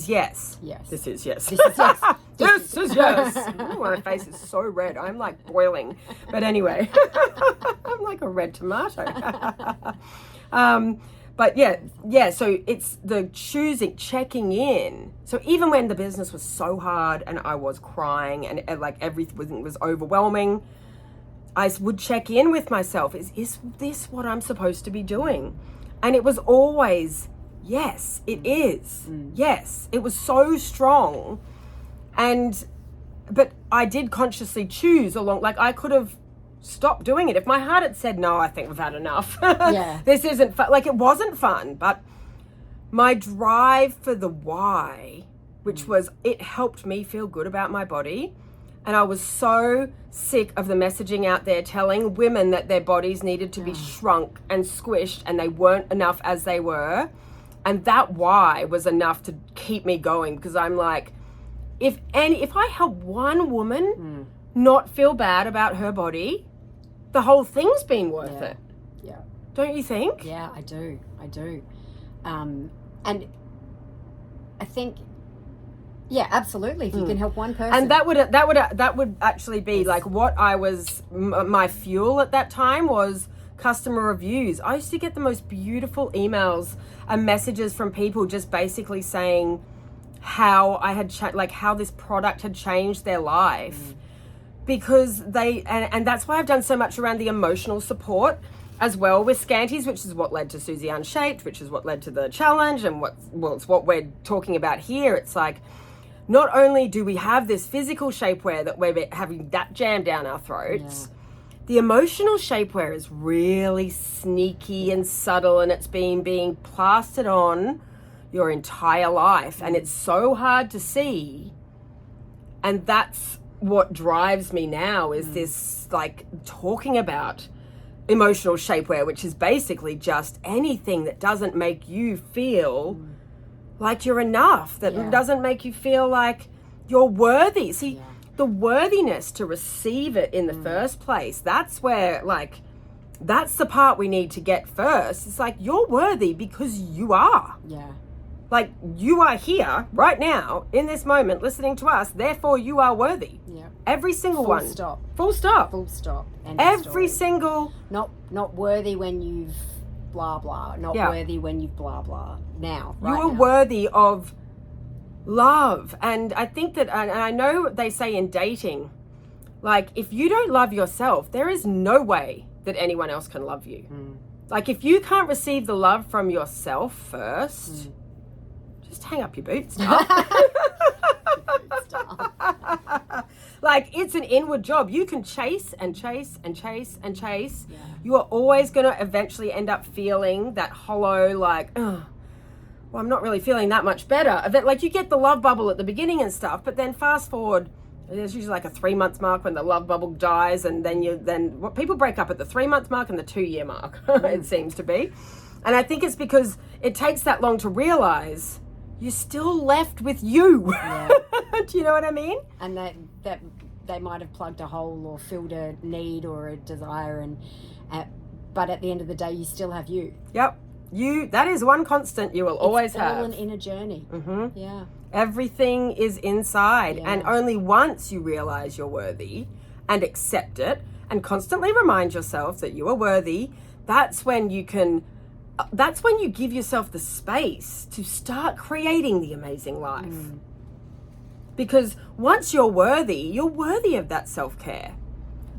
yes. Yes. This is yes. This is yes. This is yes. Ooh, my face is so red. I'm like boiling. But anyway, I'm like a red tomato. But yeah, so it's the choosing, checking in. So even when the business was so hard and I was crying and like everything was overwhelming, I would check in with myself. Is this what I'm supposed to be doing? And it was always, yes, it is. Yes, it was so strong. But I did consciously choose along, like I could have stopped doing it. If my heart had said, no, I think we've had enough. This isn't fun. Like it wasn't fun, but my drive for the why, which was, it helped me feel good about my body. And I was so sick of the messaging out there telling women that their bodies needed to be shrunk and squished and they weren't enough as they were. And that why was enough to keep me going, because I'm like, if I help one woman not feel bad about her body, the whole thing's been worth it. Yeah. Don't you think? Yeah, I do. And I think, yeah, absolutely. If you can help one person, and that would actually be like what I was. My fuel at that time was customer reviews. I used to get the most beautiful emails and messages from people just basically saying how I had how this product had changed their life, because they and that's why I've done so much around the emotional support as well with Scanties, which is what led to Susie Unshaped, which is what led to the challenge, and it's what we're talking about here. It's like, not only do we have this physical shapewear that we're having that jammed down our throats, the emotional shapewear is really sneaky and subtle, and it's being plastered on your entire life, and it's so hard to see. And that's what drives me now, is this like talking about emotional shapewear, which is basically just anything that doesn't make you feel like you're enough, that doesn't make you feel like you're worthy. See, the worthiness to receive it in the first place, that's where, like, that's the part we need to get first. It's like, you're worthy because you are. Yeah. Like, you are here right now in this moment listening to us, therefore you are worthy. Yeah. Every single one. Stop. Full stop. Full stop. End of Every story. single. Not worthy when you've blah blah. Not worthy when you've blah blah. Now. You are worthy of love. And I think that, and I know they say in dating, like, if you don't love yourself, there is no way that anyone else can love you. Like, if you can't receive the love from yourself first, just hang up your boots. Like, it's an inward job. You can chase and chase and chase and chase. Yeah. You are always going to eventually end up feeling that hollow, like, well, I'm not really feeling that much better. Like, you get the love bubble at the beginning and stuff, but then fast forward, there's usually like a 3-month mark when the love bubble dies, and then what people break up at the 3-month mark and the 2-year mark, it seems to be. And I think it's because it takes that long to realize you're still left with you. Yeah. Do you know what I mean? And that they might have plugged a hole or filled a need or a desire, and but at the end of the day, you still have you. Yep. That is one constant you will always It's all have. an inner journey. Yeah. Everything is inside, Yeah. and only once you realize you're worthy and accept it and constantly remind yourself that you are worthy, that's when you give yourself the space to start creating the amazing life. Because once you're worthy of that self-care.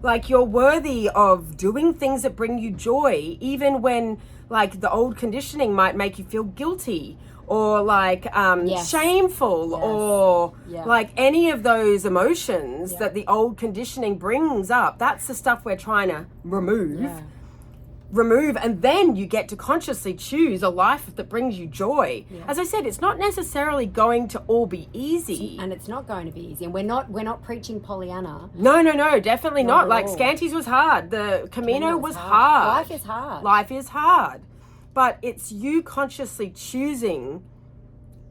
Like, you're worthy of doing things that bring you joy, even when, like, the old conditioning might make you feel guilty or like shameful or like any of those emotions that the old conditioning brings up. That's the stuff we're trying to remove, and then you get to consciously choose a life that brings you joy. As I said, it's not necessarily going to all be easy, and it's not going to be easy, and we're not preaching Pollyanna. No, definitely not. Like, all. Scanties was hard, the Camino was hard. Life is hard, but it's you consciously choosing,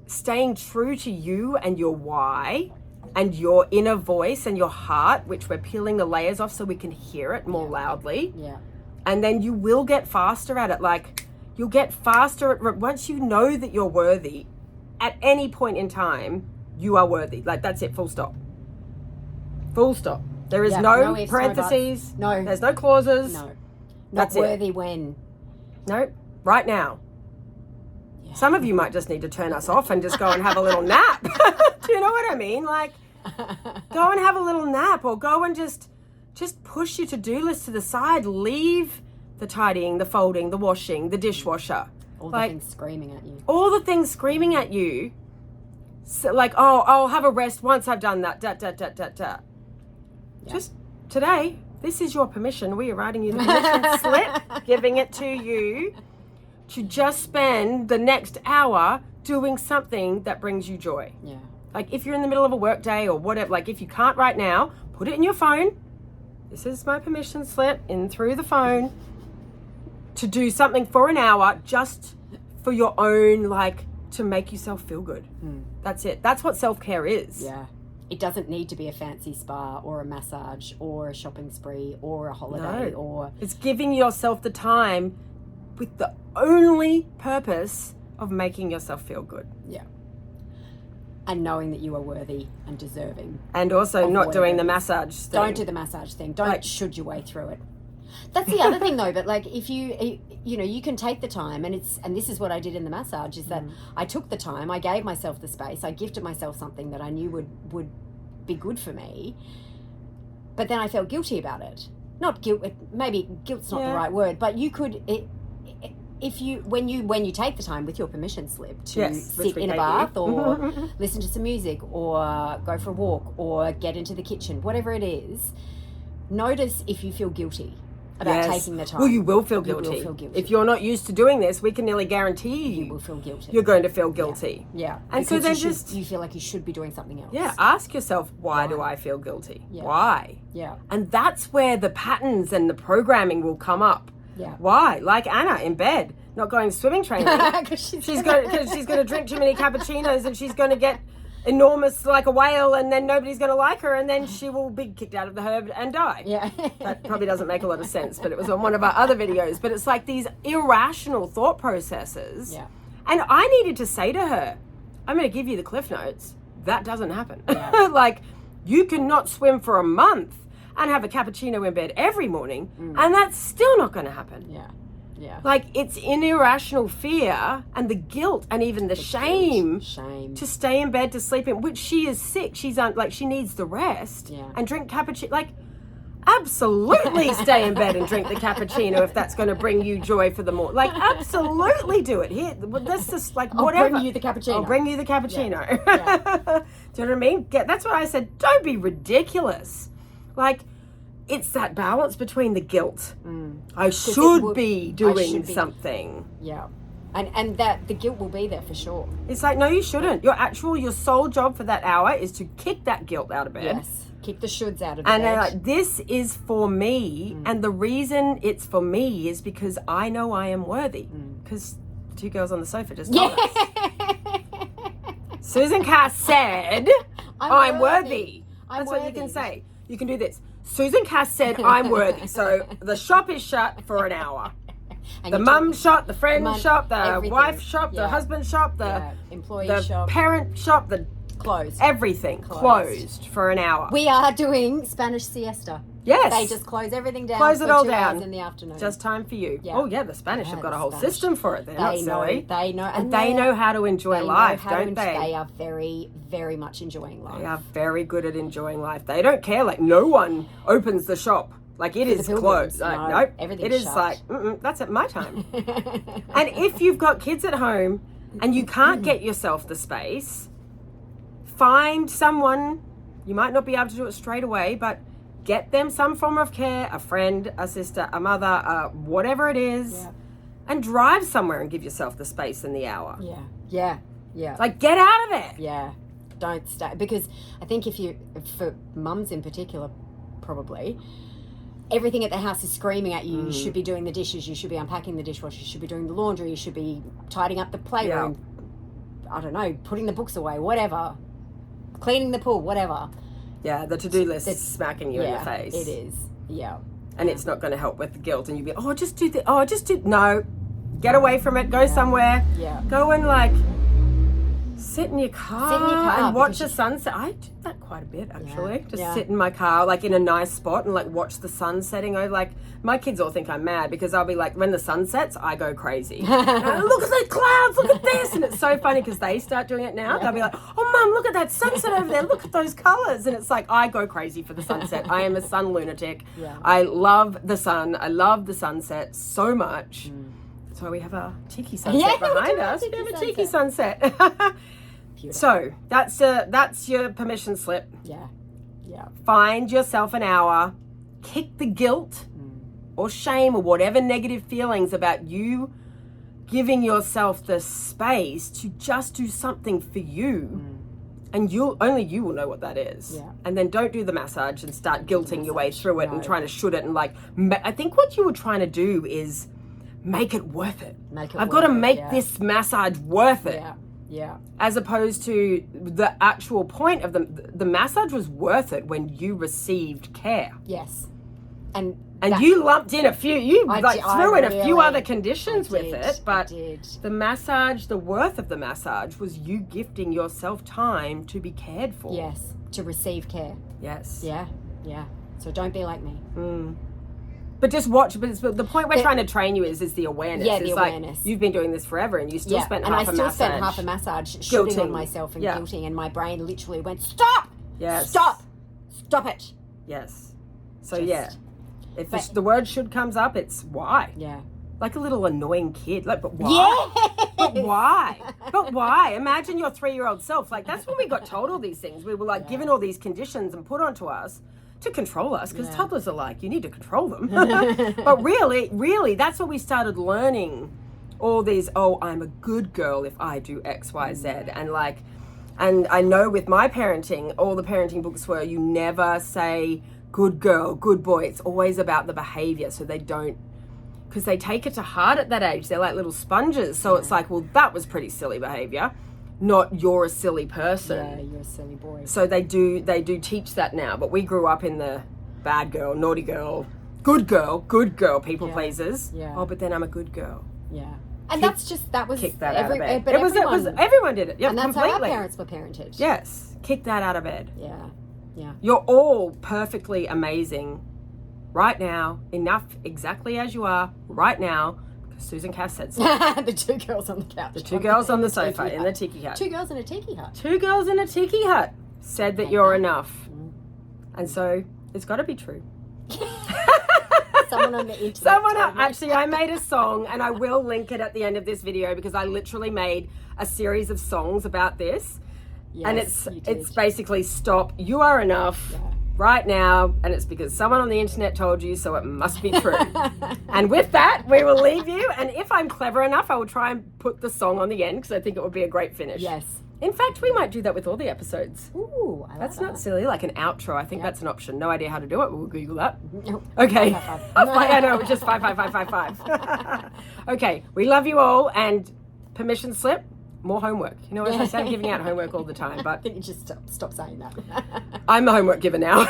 staying true to you and your why and your inner voice and your heart, which we're peeling the layers off so we can hear it more loudly. And then you will get faster at it. Like, you'll get faster at, once you know that you're worthy, at any point in time, you are worthy. Like, that's it, full stop. Full stop. There is no ifs, parentheses. no, There's no clauses. not That's worthy when. No, right now. Some of you might just need to turn us off and just go and have a little nap. Do you know what I mean? Like, go and have a little nap, or go and just push your to-do list to the side. Leave the tidying, the folding, the washing, the dishwasher. All the things screaming at you. All the things screaming at you. So, like, oh, I'll have a rest once I've done that. Just today, this is your permission. We are writing you the permission slip, giving it to you to just spend the next hour doing something that brings you joy. Yeah. Like, if you're in the middle of a work day or whatever, like, if you can't right now, put it in your phone. This is my permission slip in through the phone to do something for an hour, just for your own, like, to make yourself feel good. That's it. That's what self-care is. Yeah. It doesn't need to be a fancy spa or a massage or a shopping spree or a holiday or... It's giving yourself the time with the only purpose of making yourself feel good. Yeah. And knowing that you are worthy and deserving. And also not doing the massage thing. Don't do the massage thing. Don't should your way through it. That's the other thing, though. But, like, if you can take the time, and this is what I did in the massage, is that I took the time, I gave myself the space, I gifted myself something that I knew would be good for me, but then I felt guilty about it. Not guilt. Maybe guilt's not the right word, but you could. When you take the time with your permission slip to sit in a bath or listen to some music or go for a walk or get into the kitchen, whatever it is, notice if you feel guilty. about taking the time. Well, you will feel guilty. You will feel guilty. If you're not used to doing this, we can nearly guarantee You will feel guilty. you're going to feel guilty. Yeah. And so then you feel like you should be doing something else. Yeah, ask yourself, why do I feel guilty? Yeah. Why? Yeah. And that's where the patterns and the programming will come up. Yeah. Why? Like Anna in bed, not going swimming training. she's going to drink too many cappuccinos and she's going to get enormous like a whale, and then nobody's going to like her, and then she will be kicked out of the herd and die. Yeah. That probably doesn't make a lot of sense, but it was on one of our other videos. But it's like these irrational thought processes. Yeah. And I needed to say to her, I'm going to give you the cliff notes. That doesn't happen. Yeah. Like, you cannot swim for a month and have a cappuccino in bed every morning, and that's still not going to happen. Yeah. Yeah. Like, it's in irrational fear and the guilt and even the shame to stay in bed to sleep in, which she is sick. She's like, she needs the rest and drink cappuccino. Like, absolutely stay in bed and drink the cappuccino if that's going to bring you joy for the morning. Like, absolutely do it. Here, that's just like whatever. I'll bring you the cappuccino. I'll bring you the cappuccino. Yeah. Do you know what I mean? That's what I said. Don't be ridiculous. Like, it's that balance between the guilt. I should be doing something. Yeah. And that the guilt will be there for sure. It's like, no, you shouldn't. Your sole job for that hour is to kick that guilt out of bed. Yes. Kick the shoulds out of the bed. And they're like, this is for me. And the reason it's for me is because I know I am worthy. Because the two girls on the sofa just told us. Susan Cass said, I'm worthy. That's what you can say. You can do this. Susan Cass said, I'm worthy. So the shop is shut for an hour. The mum shop, the friend shop, the wife shop, the husband shop, the employee shop, parent shop, the closed. Everything closed for an hour. We are doing Spanish siesta. Yes. They just close everything down. Close it all down. Hours in the afternoon. Just time for you. Yeah. Oh yeah, the Spanish have got a whole system for it. They're not silly. They know. And they know how to enjoy life, don't they? They are very, very much enjoying life. They are very good at enjoying life. They don't care. Like, no one opens the shop. Like, it is closed. Like, nope. Everything's it is shut. Like, that's at my time. And if you've got kids at home and you can't get yourself the space, find someone. You might not be able to do it straight away, but get them some form of care, a friend, a sister, a mother, whatever it is, and drive somewhere and give yourself the space in the hour. Yeah. Like, get out of it. Yeah. Don't stay. Because I think for mums in particular, probably, everything at the house is screaming at you. You should be doing the dishes. You should be unpacking the dishwasher. You should be doing the laundry. You should be tidying up the playroom. I don't know, putting the books away, whatever. Cleaning the pool, whatever. Yeah, the to-do list is smacking you in the face. It is. Yeah. And it's not going to help with the guilt. And you'll be, just do the, no. Get away from it. Go somewhere. Yeah. Go and, like, sit in your car and watch the sunset. I do that quite a bit, actually. Just sit in my car, like, in a nice spot and, like, watch the sun setting over. Like, my kids all think I'm mad because I'll be like, when the sun sets, I go crazy. Look at the clouds, look at this. And it's so funny because they start doing it now. They'll be like, oh, Mum, look at that sunset over there. Look at those colors. And it's like, I go crazy for the sunset. I am a sun lunatic. Yeah. I love the sun. I love the sunset so much. That's why we have a tiki sunset behind us. We have a tiki sunset. So that's your permission slip. Yeah. Find yourself an hour. Kick the guilt or shame or whatever negative feelings about you giving yourself the space to just do something for you. And only you will know what that is. Yeah. And then don't do the massage and start guilting your way through it and trying to shoot it. And like, I think what you were trying to do is make it worth it. I've got to make this massage worth it. Yeah. As opposed to the actual point of the massage was worth it when you received care. Yes. And you lumped in a few, threw in a few other conditions with it, but the massage, the worth of the massage was you gifting yourself time to be cared for. Yes, to receive care. Yes. Yeah. So don't be like me. But just watch. But the point we're trying to train you is the awareness. Yeah, the awareness. Like, you've been doing this forever, and you still spent half a massage. And I still spent half a massage shooting on myself and guilting, and my brain literally went, "Stop! Yes. Stop it!" Yes. So if the word "should" comes up, it's why. Yeah. Like a little annoying kid. Like, but why? Yes! But why? But why? Imagine your 3-year-old self. Like, that's when we got told all these things. We were like given all these conditions and put onto us to control us, because Yeah. toddlers are like, you need to control them. But really, that's what we started learning. All these, oh, I'm a good girl if I do X, Y, Z. And like, and I know with my parenting, all the parenting books were, you never say good girl, good boy. It's always about the behavior. So they don't, because they take it to heart at that age. They're like little sponges. So it's like, well, that was pretty silly behavior, not you're a silly person. Yeah, you're a silly boy. So they do teach that now. But we grew up in the bad girl, naughty girl, good girl, people pleasers. Yeah. Oh, but then I'm a good girl. Yeah. And that was Kick that out of bed. But It was everyone did it. Yeah, and that's completely. how our parents were parented. Yes, kick that out of bed. Yeah. Yeah. You're all perfectly amazing right now, enough exactly as you are right now, because Susan Cass said so. The two girls on the couch. The two girls on the sofa in the tiki hut. Two girls in a tiki hut. Two girls in a tiki hut said that you're enough. And so it's got to be true. Someone on the internet. Actually, I made a song, and I will link it at the end of this video, because I literally made a series of songs about this. Yes, And you did. it's basically stop, you are enough right now, and it's because someone on the internet told you, so it must be true. And with that, we will leave you, and if I'm clever enough, I will try and put the song on the end, because I think it would be a great finish. Yes. In fact, we might do that with all the episodes. Ooh, I like That's that. not silly, like an outro. I think that's an option. No idea how to do it. We'll Google that. Nope. Okay. 5, 5, 5. I know, it's just 5, 5, 5, 5, 5. Okay, we love you all, and permission slip, more homework. You know, as I started giving out homework all the time, I but think you just stop saying that. I'm the homework giver now.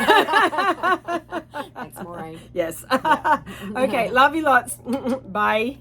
Thanks, Moren. Yes. Okay, love you lots. Bye.